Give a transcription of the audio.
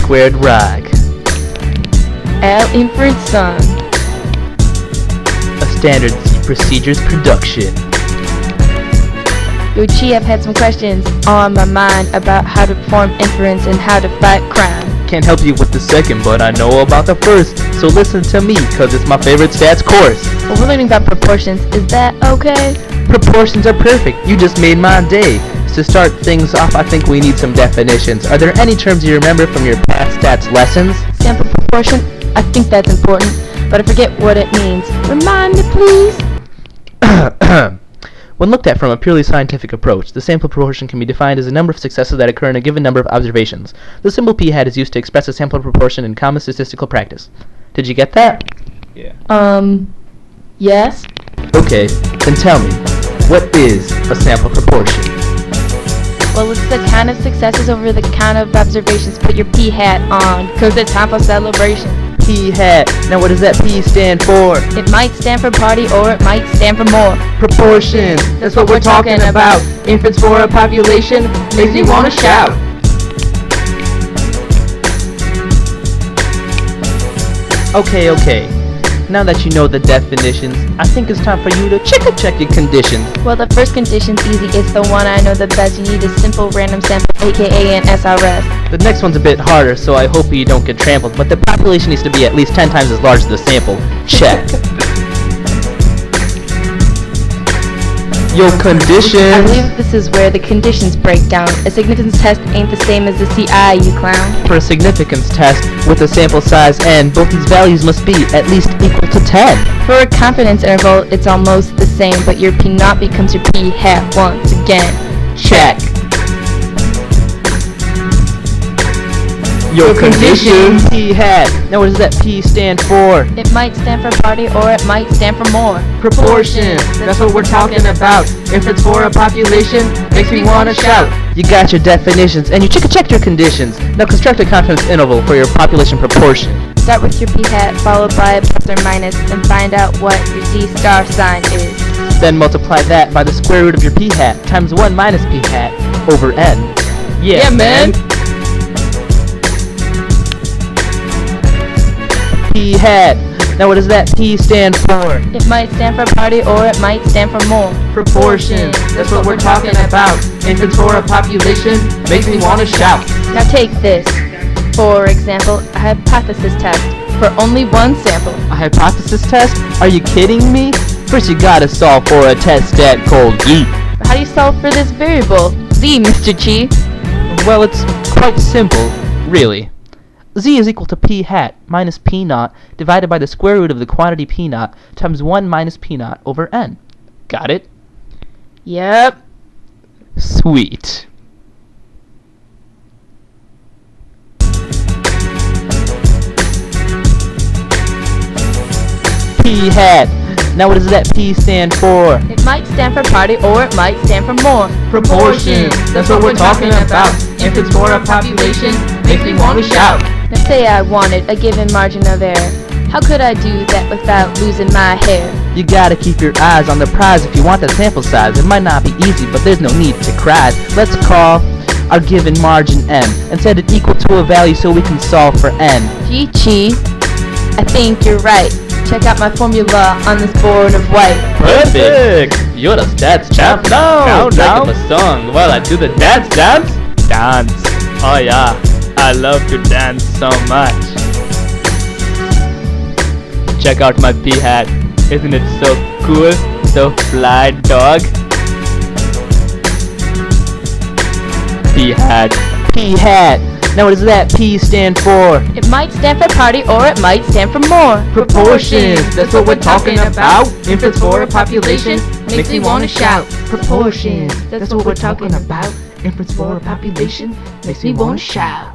squared rag. L inference sum. A standard Z procedures production. Yo, Chi, I've had some questions on my mind about how to perform inference and how to fight crime. Can't help you with the second, but I know about the first. So listen to me, cause it's my favorite stats course. Well, we're learning about proportions. Is that okay? Proportions are perfect. You just made my day. To start things off, I think we need some definitions. Are there any terms you remember from your past stats lessons? Sample proportion? I think that's important, but I forget what it means. Remind me, please. When looked at from a purely scientific approach, the sample proportion can be defined as the number of successes that occur in a given number of observations. The symbol p hat is used to express a sample proportion in common statistical practice. Did you get that? Yeah. Yes? Okay, then tell me, what is a sample proportion? Well, it's the count of successes over the count of observations. Put your p hat on, cause it's time for celebration. P hat. Now what does that P stand for? It might stand for party or it might stand for more. Proportions. That's what we're talking about. Infants for a population makes me wanna shout. Okay. Now that you know the definitions, I think it's time for you to check your conditions. Well, the first condition's easy. It's the one I know the best. You need a simple random sample, aka an SRS. The next one's a bit harder, so I hope you don't get trampled, but the population needs to be at least 10 times as large as the sample. Check. Your I conditions. believe this is where the conditions break down. A significance test ain't the same as the CI, you clown. For a significance test with a sample size n, both these values must be at least equal to 10. For a confidence interval, it's almost the same, but your P naught becomes your P hat once again. Check. Your condition. P hat. Now what does that P stand for? It might stand for party or it might stand for more. Proportions. That's what we're talking about. If it's for a population, makes me wanna shout. You got your definitions and you checked your conditions. Now construct a confidence interval for your population proportion. Start with your P hat, followed by a plus or minus, and find out what your Z star sign is. Then multiply that by the square root of your P hat times 1 minus P hat over n. Yeah, man. P hat. Now what does that P stand for? It might stand for party or it might stand for more. Proportions. That's what we're talking about. Infants for a population makes me wanna shout. Now take this. For example, a hypothesis test for only one sample. A hypothesis test? Are you kidding me? First you gotta solve for a test stat called Z. How do you solve for this variable? Z, Mr. Chi. Well, it's quite simple, really. Z is equal to P hat minus P naught divided by the square root of the quantity P naught times 1 minus P naught over n. Got it? Yep. Sweet. P hat. Now what does that P stand for? It might stand for party or it might stand for more. Proportions. That's what we're talking about. If it's for a population, makes me want to shout. Now say I wanted a given margin of error. How could I do that without losing my hair? You gotta keep your eyes on the prize if you want that sample size. It might not be easy, but there's no need to cry. Let's call our given margin m and set it equal to a value so we can solve for n. Gee, Chi, I think you're right. Check out my formula on this board of white. Perfect! You're the stats champ now! Now make up a song while I do the dance. Dance! Oh yeah, I love to dance so much. Check out my P hat. Isn't it so cool? So fly, dog. P hat. P hat. Now what does that P stand for? It might stand for party or it might stand for more. Proportions. That's what we're talking about. If it's for a population, makes me wanna shout. Proportions. That's what we're talking about. If it's for a population, makes me wanna shout.